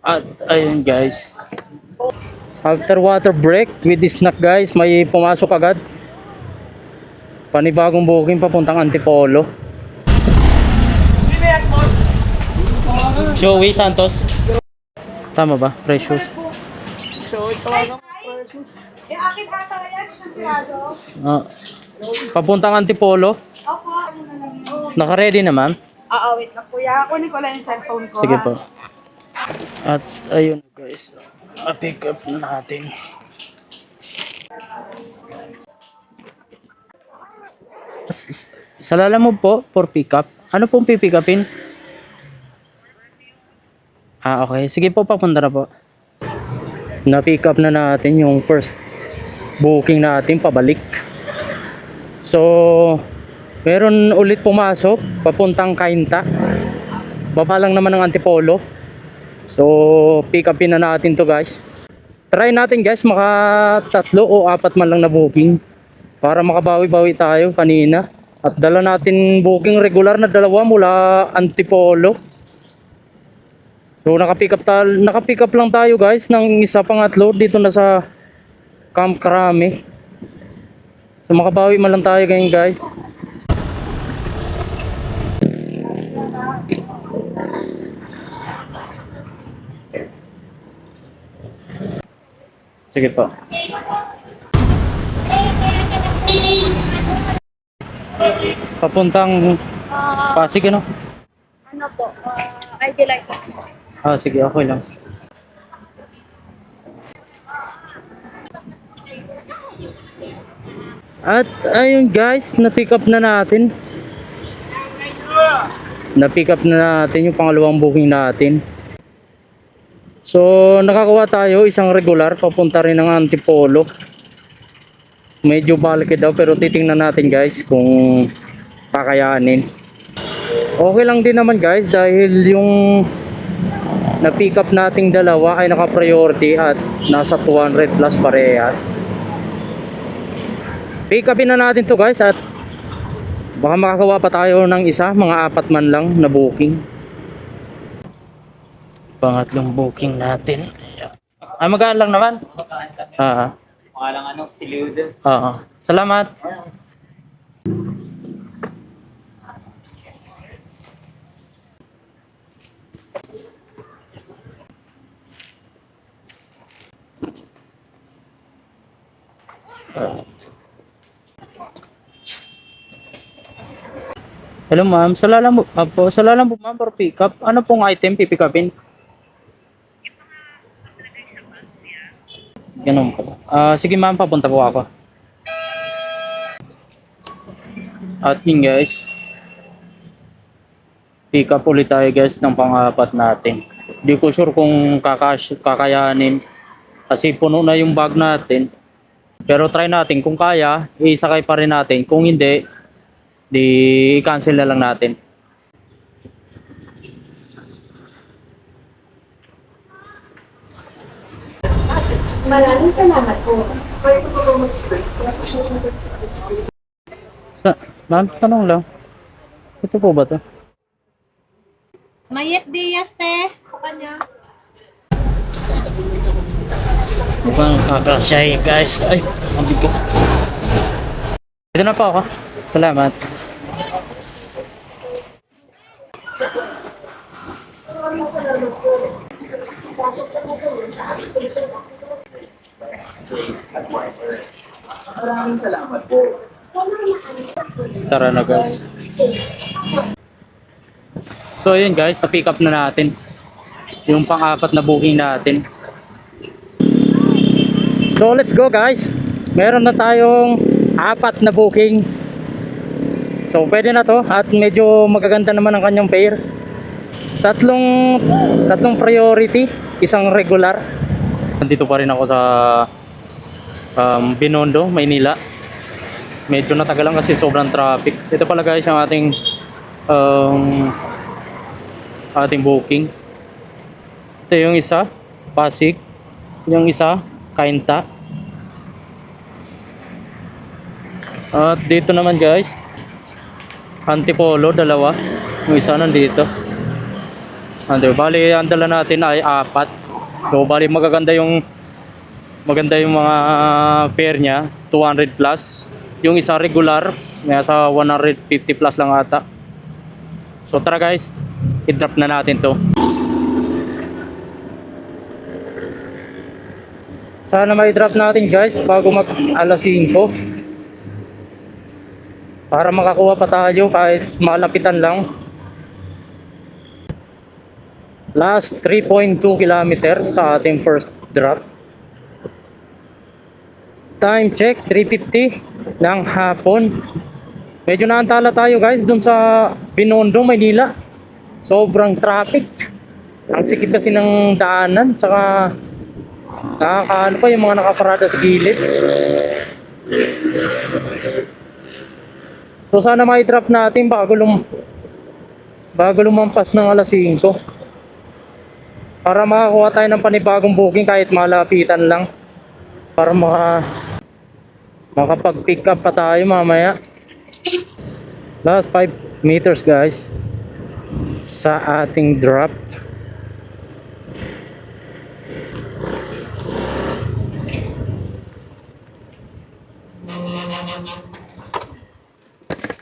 At ayun guys, after water break with the snack guys, may pumasok agad. Panibagong booking papuntang Antipolo. Joey Santos. Tama ba? Precious. Akin ata yan, isang piraso. Papuntang Antipolo. Opo. Naka-ready na ma'am? Oo, wait lang kuya. Kunin ko lang yung cellphone ko. Sige ha? po. At ayun guys, pick up natin. Sa Lalamove po for pick up. Ano pong pipick upin? Okay. Sige po, papunta na po. Na-pick up na natin yung first booking natin pabalik. So, meron ulit pumasok papuntang Cainta. Baba lang naman ng Antipolo. So, pick upin na natin to guys. Try natin guys, maka 3 o 4 man lang na booking para makabawi-bawi tayo kanina. At dala natin booking regular na 2 mula Antipolo. So, naka-pick up lang tayo guys ng isa pang load dito na sa Camp Crame. So, makabawi man lang tayo ngayon guys. Sige po. Papuntang Pasig ano? Ano po? ID license po. Sige, okay lang. At ayun guys, na-pick up na natin. Na-pick up na natin yung pangalawang booking natin. So, nakakuha tayo isang regular papunta rin ng Antipolo. Medyo balik daw pero titingnan natin guys kung kakayanin. Okay lang din naman guys dahil yung na-pick up nating dalawa ay naka-priority at nasa 200 plus parehas. Pick upin na natin to guys at baka makakawa pa tayo ng isa, mga 4 man lang na booking. Pangatlong booking natin. Magaan lang naman. Pangalang ano, Tiliudo. Salamat. Hello ma'am, sa Lalamove ma'am for pick up. Ano pong item pipick upin? Ganun po. Sige ma'am, papunta po ako. At yun guys, pick up ulit tayo guys ng pang-4 natin. Hindi ko sure kung kakayanin kasi puno na yung bag natin. Pero try natin, kung kaya, isakay pa rin natin. Kung hindi, di cancel na lang natin. Maraming salamat po. Ma'am, tanong lang. Ito po ba to? Mayet Diaz, te. Sa kanya. Mukhang kakasya guys. Ay, ang bigat. Ito na po ako. Salamat. Maraming salamat po. Tara na guys. So ayun guys, na-pick up na natin yung pang-4 na booking natin. So let's go guys. meron na tayong 4 na booking. So pwede na to at medyo magaganda naman ang kanyang fare. Tatlong priority, isang regular. Nandito pa rin ako sa Binondo, Maynila. Medyo natagalan kasi sobrang traffic. Ito pala guys ang ating booking. Ito yung isa, Pasig. Yung isa, Cainta. At dito naman guys, Antipolo, dalawa. Yung isa nandito. Bali, ang dala natin ay 4. So, bali maganda yung mga fare niya, 200 plus. Yung isa regular, nasa 150 plus lang ata. So, tara guys, i-drop na natin to. Sana may drop natin guys bago mag alas 5. Para makakuha pa tayo kahit malapitan lang. Last 3.2 kilometers sa ating first drop. Time check 3:50 ng hapon. Medyo naantala tayo guys dun sa Binondo, Maynila. Sobrang traffic. Ang sikip kasi ng daanan, tsaka nakakaano pa yung mga nakaparada sa gilid. So sana may drop natin bago lumampas ng alas 5. Para makakuha tayo ng panibagong booking kahit malapitan lang. Para makapag-pick up pa tayo mamaya. Last 5 meters guys sa ating drop.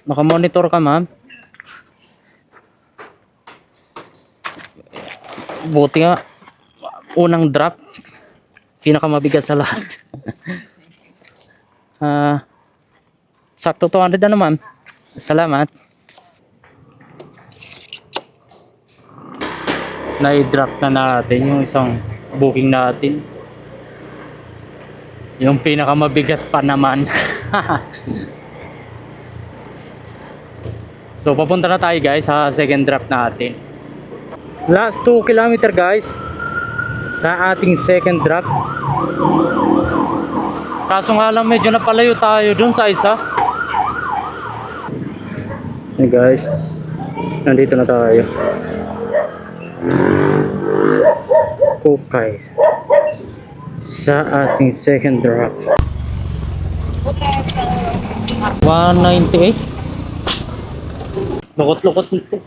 Naka-monitor ka ma'am? Buti nga unang drop pinakamabigat sa lahat. Sakto 200 na naman. Salamat. Na-drop na natin yung isang booking natin. Yung pinakamabigat pa naman. So papunta na tayo guys sa second drop natin. Last 2 kilometer guys sa ating second drop. Kaso nga lang medyo napalayo tayo dun sa isa. Hey guys, nandito na tayo. Kukay sa ating second drop. 198. Lukot-lukot nito.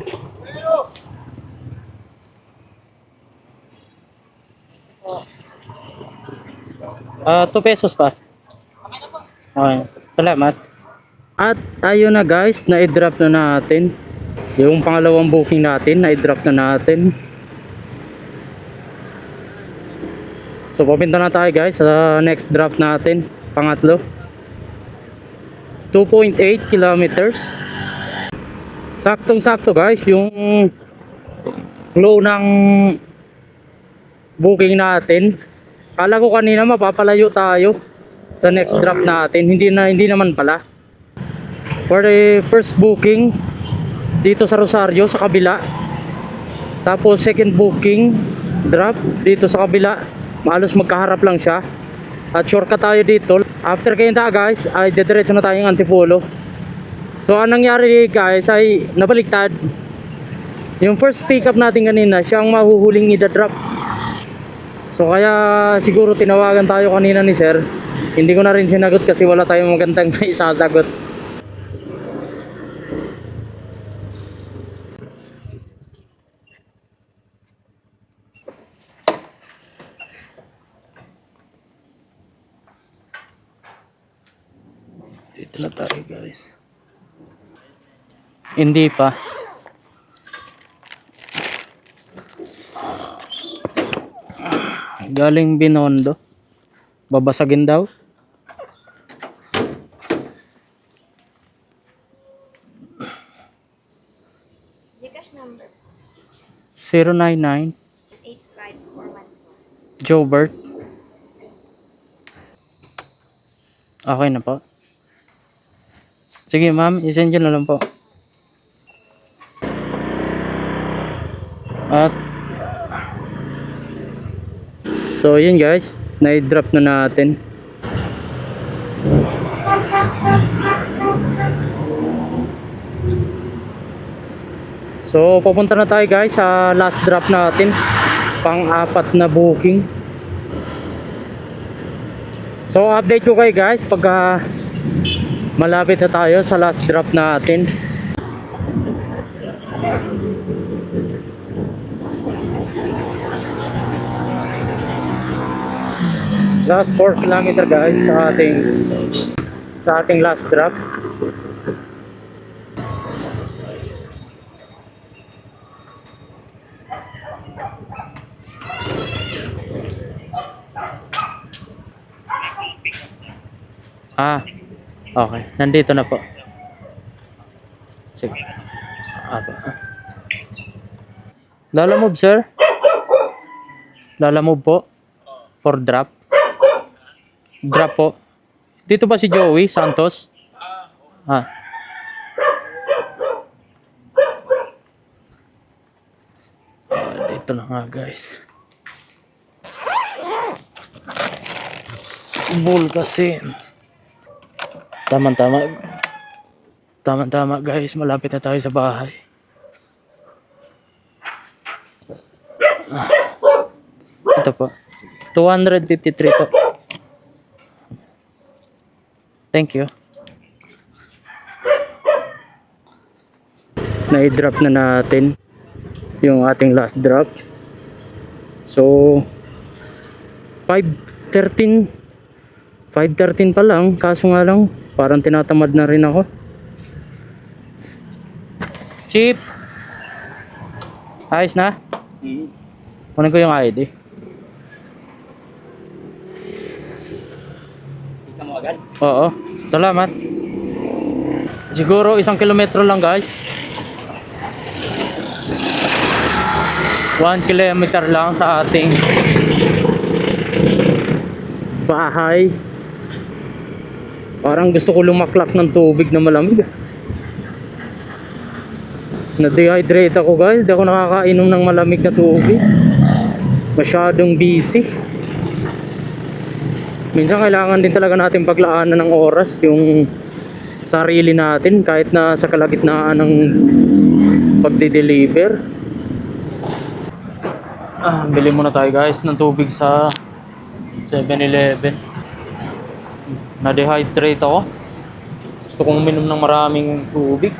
2 pesos pa. Okay, salamat. At ayun na guys, na-drop na natin. Yung pangalawang booking natin, na-drop na natin. So papunta na tayo guys sa next drop natin, pangatlo. 2.8 kilometers. Saktong-sakto guys yung flow ng booking natin. Kala ko kanina mapapalayo tayo sa next drop natin. Hindi naman pala. For the first booking dito sa Rosario sa kabila. Tapos second booking drop dito sa kabila. Halos magkaharap lang siya. At shortcut tayo dito. After Cainta guys ay didiretso na tayong Antipolo. So anong nangyari guys ay nabaliktad. Yung first pick up natin kanina, siya ang mahuhuling i-drop. So kaya siguro tinawagan tayo kanina ni sir. Hindi ko na rin sinagot kasi wala tayong magandang isasagot. Dito na tayo guys. Hindi pa. Galing Binondo. Babasagin daw. Gcash number 099 85414. Jobert. Okay na po. Sige ma'am, isend nyo na lang po. At so yun guys, na-drop na natin. So pupunta na tayo guys sa last drop natin, pang-apat na booking. So update ko kayo guys pagka malapit na tayo sa last drop natin. Last 4 kilometer guys sa ating last drop. Okay. Nandito na po. Sige. Apo. Lala move, sir? Lala move po? For drop? Drop po. Dito ba si Joey Santos? Dito na nga, guys. Bulkasin. Tama-tama. Tama-tama guys, malapit na tayo sa bahay. Ito po. 253 po. Thank you. Na-drop na natin yung ating last drop. So 5:13 pa lang, kaso nga lang parang tinatamad na rin ako. Chief, ayos na? Kunin ko yung ID. Kita mo agad? Oo, salamat. Siguro 1 kilometro lang guys. 1 kilometer lang sa ating bahay. Parang gusto ko lumaklak ng tubig na malamig. Na-dehydrate ako guys. Di ako nakakainom ng malamig na tubig. Masyadong busy. Minsan kailangan din talaga natin paglaanan ng oras yung sarili natin kahit na sa kalagitnaan ng pagde-deliver. Bili muna tayo guys ng tubig sa 7-Eleven. Na-dehydrate ako. Gusto kong uminom ng maraming tubig.